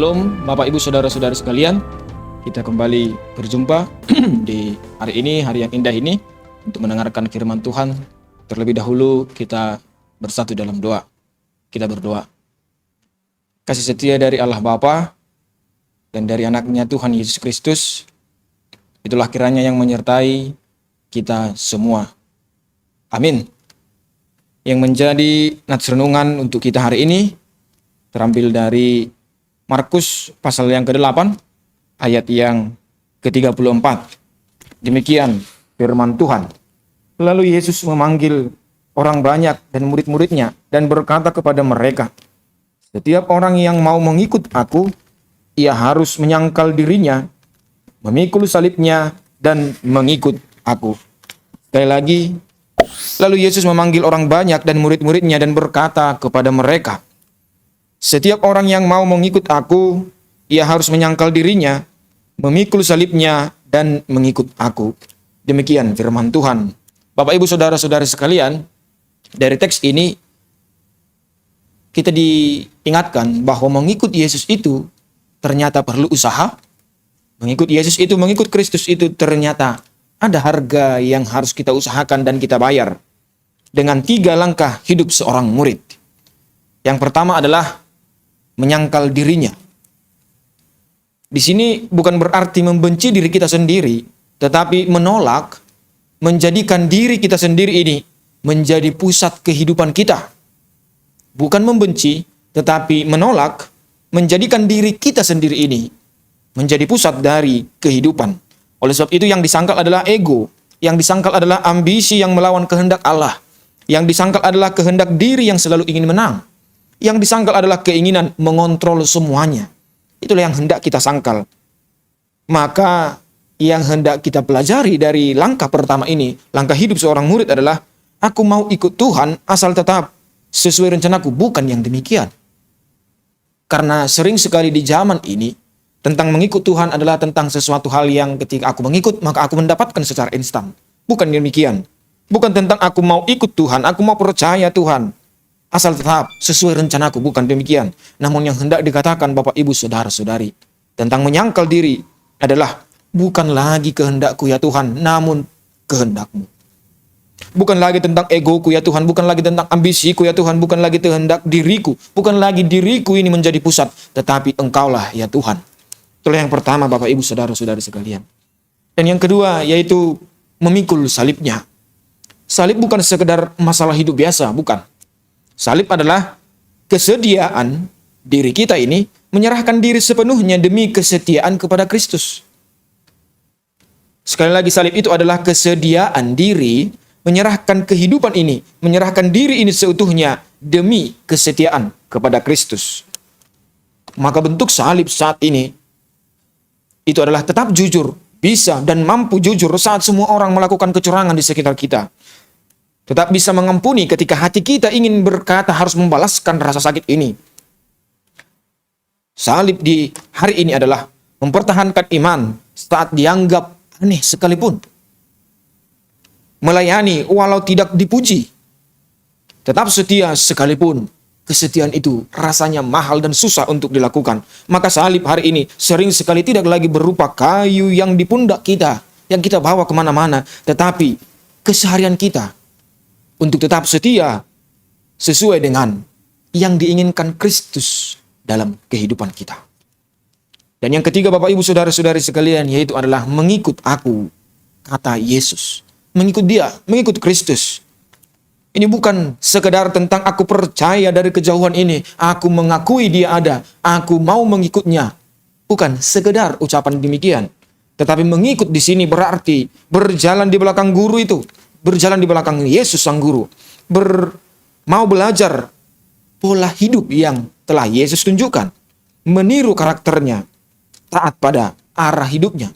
Shalom Bapak Ibu Saudara-saudara sekalian. Kita kembali berjumpa di hari ini, hari yang indah ini, untuk mendengarkan firman Tuhan. Terlebih dahulu kita bersatu dalam doa. Kita berdoa. Kasih setia dari Allah Bapa dan dari anaknya Tuhan Yesus Kristus, itulah kiranya yang menyertai kita semua. Amin. Yang menjadi nats renungan untuk kita hari ini terambil dari Markus pasal yang ke-8 ayat yang ke-34. Demikian firman Tuhan. Lalu Yesus memanggil orang banyak dan murid-muridnya dan berkata kepada mereka, "Setiap orang yang mau mengikut aku, ia harus menyangkal dirinya, memikul salibnya dan mengikut aku." Sekali lagi, lalu Yesus memanggil orang banyak dan murid-muridnya dan berkata kepada mereka, "Setiap orang yang mau mengikut aku, ia harus menyangkal dirinya, memikul salibnya, dan mengikut aku." Demikian firman Tuhan. Bapak, Ibu, Saudara-saudara sekalian, dari teks ini kita diingatkan bahwa mengikut Yesus itu ternyata perlu usaha. Mengikut Yesus itu, mengikut Kristus itu ternyata ada harga yang harus kita usahakan dan kita bayar. Dengan 3 langkah hidup seorang murid. Yang pertama adalah menyangkal dirinya. Di sini bukan berarti membenci diri kita sendiri, tetapi menolak, menjadikan diri kita sendiri ini menjadi pusat kehidupan kita. Bukan membenci, tetapi menolak, menjadikan diri kita sendiri ini menjadi pusat dari kehidupan. Oleh sebab itu yang disangkal adalah ego, yang disangkal adalah ambisi yang melawan kehendak Allah, yang disangkal adalah kehendak diri yang selalu ingin menang. Yang disangkal adalah keinginan mengontrol semuanya. Itulah yang hendak kita sangkal. Maka yang hendak kita pelajari dari langkah pertama ini, langkah hidup seorang murid adalah, aku mau ikut Tuhan asal tetap sesuai rencanaku. Bukan yang demikian. Karena sering sekali di zaman ini, tentang mengikut Tuhan adalah tentang sesuatu hal yang ketika aku mengikut, maka aku mendapatkan secara instan. Bukan demikian. Bukan tentang aku mau ikut Tuhan, aku mau percaya Tuhan asal tetap sesuai rencanaku, bukan demikian. Namun yang hendak dikatakan Bapak Ibu Saudara-saudari tentang menyangkal diri adalah bukan lagi kehendakku ya Tuhan, namun kehendakmu. Bukan lagi tentang egoku ya Tuhan, bukan lagi tentang ambisiku ya Tuhan, bukan lagi kehendak diriku, bukan lagi diriku ini menjadi pusat, tetapi Engkaulah ya Tuhan. Itulah yang pertama Bapak Ibu Saudara-saudari sekalian. Dan yang kedua yaitu memikul salibnya. Salib bukan sekedar masalah hidup biasa, bukan. Salib adalah kesediaan diri kita ini menyerahkan diri sepenuhnya demi kesetiaan kepada Kristus. Sekali lagi, salib itu adalah kesediaan diri menyerahkan kehidupan ini, menyerahkan diri ini seutuhnya demi kesetiaan kepada Kristus. Maka bentuk salib saat ini itu adalah tetap jujur, bisa dan mampu jujur saat semua orang melakukan kecurangan di sekitar kita. Tetap bisa mengampuni ketika hati kita ingin berkata harus membalaskan rasa sakit ini. Salib di hari ini adalah mempertahankan iman saat dianggap aneh sekalipun. Melayani walau tidak dipuji. Tetap setia sekalipun kesetiaan itu rasanya mahal dan susah untuk dilakukan. Maka salib hari ini sering sekali tidak lagi berupa kayu yang di pundak kita, yang kita bawa kemana-mana, tetapi keseharian kita untuk tetap setia sesuai dengan yang diinginkan Kristus dalam kehidupan kita. Dan yang ketiga Bapak Ibu Saudara-saudari sekalian yaitu adalah mengikut aku, kata Yesus. Mengikut Dia, mengikut Kristus. Ini bukan sekedar tentang aku percaya dari kejauhan ini, aku mengakui Dia ada, aku mau mengikutnya. Bukan sekedar ucapan demikian. Tetapi mengikut di sini berarti berjalan di belakang guru itu. Berjalan di belakang Yesus Sang Guru. Mau belajar pola hidup yang telah Yesus tunjukkan. Meniru karakternya. Taat pada arah hidupnya.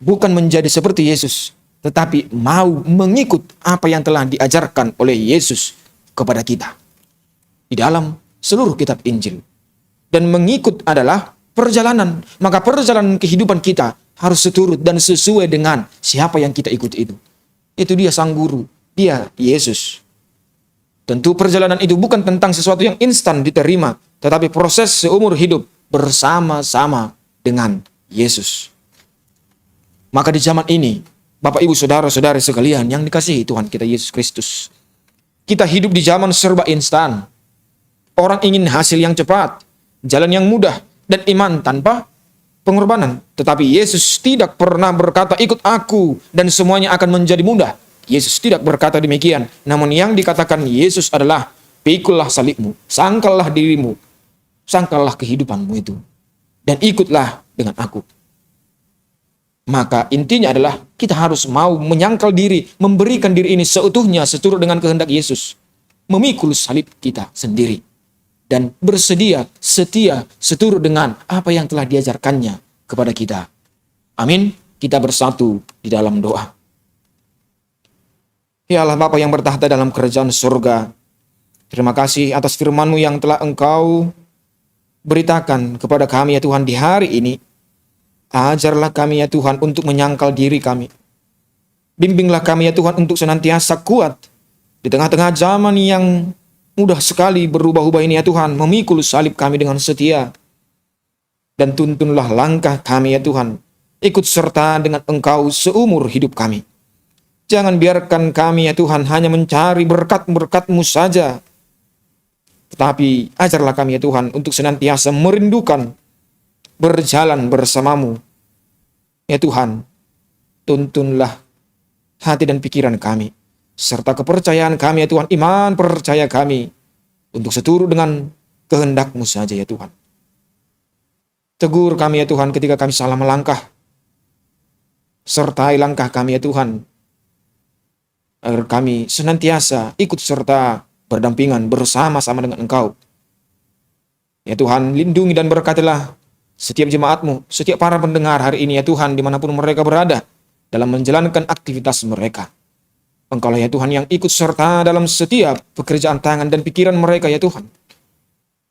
Bukan menjadi seperti Yesus. Tetapi mau mengikut apa yang telah diajarkan oleh Yesus kepada kita. Di dalam seluruh kitab Injil. Dan mengikut adalah perjalanan. Maka perjalanan kehidupan kita harus seturut dan sesuai dengan siapa yang kita ikuti itu. Itu Dia Sang Guru. Dia Yesus. Tentu perjalanan itu bukan tentang sesuatu yang instan diterima, tetapi proses seumur hidup bersama-sama dengan Yesus. Maka di zaman ini, Bapak Ibu Saudara-saudari sekalian yang dikasihi Tuhan kita Yesus Kristus, kita hidup di zaman serba instan. Orang ingin hasil yang cepat, jalan yang mudah, dan iman tanpa pengorbanan. Tetapi Yesus tidak pernah berkata, ikut aku dan semuanya akan menjadi mudah. Yesus tidak berkata demikian. Namun yang dikatakan Yesus adalah, pikullah salibmu, sangkallah dirimu, sangkallah kehidupanmu itu, dan ikutlah dengan aku. Maka intinya adalah kita harus mau menyangkal diri, memberikan diri ini seutuhnya seturut dengan kehendak Yesus. Memikul salib kita sendiri. Dan bersedia, setia, seturut dengan apa yang telah diajarkannya kepada kita. Amin. Kita bersatu di dalam doa. Ya Allah Bapa yang bertahta dalam kerajaan surga, terima kasih atas firman-Mu yang telah Engkau beritakan kepada kami ya Tuhan di hari ini. Ajarlah kami ya Tuhan untuk menyangkal diri kami. Bimbinglah kami ya Tuhan untuk senantiasa kuat di tengah-tengah zaman yang mudah sekali berubah-ubah ini ya Tuhan. Memikul salib kami dengan setia. Dan tuntunlah langkah kami ya Tuhan. Ikut serta dengan Engkau seumur hidup kami. Jangan biarkan kami ya Tuhan hanya mencari berkat-berkat-Mu saja. Tetapi ajarlah kami ya Tuhan untuk senantiasa merindukan berjalan bersama-Mu. Ya Tuhan, tuntunlah hati dan pikiran kami, serta kepercayaan kami ya Tuhan, iman percaya kami, untuk seturut dengan kehendak-Mu saja ya Tuhan. Tegur kami ya Tuhan ketika kami salah melangkah. Sertai langkah kami ya Tuhan, agar kami senantiasa ikut serta berdampingan bersama-sama dengan Engkau. Ya Tuhan, lindungi dan berkatilah setiap jemaat-Mu, setiap para pendengar hari ini ya Tuhan, dimanapun mereka berada, dalam menjalankan aktivitas mereka. Engkaulah ya Tuhan yang ikut serta dalam setiap pekerjaan tangan dan pikiran mereka ya Tuhan.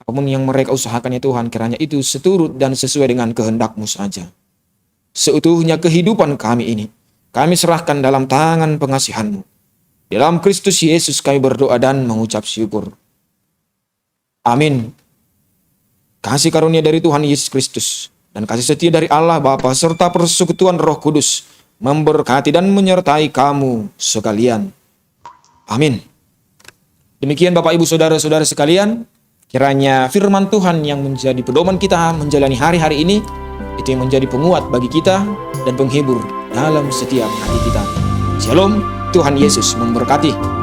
Apapun yang mereka usahakan ya Tuhan, kiranya itu seturut dan sesuai dengan kehendak-Mu saja. Seutuhnya kehidupan kami ini, kami serahkan dalam tangan pengasihan-Mu. Dalam Kristus Yesus kami berdoa dan mengucap syukur. Amin. Kasih karunia dari Tuhan Yesus Kristus dan kasih setia dari Allah Bapa serta persekutuan Roh Kudus memberkati dan menyertai kamu sekalian. Amin. Demikian Bapak Ibu Saudara-saudara sekalian, kiranya firman Tuhan yang menjadi pedoman kita menjalani hari-hari ini, itu yang menjadi penguat bagi kita dan penghibur dalam setiap hati kita. Shalom, Tuhan Yesus memberkati.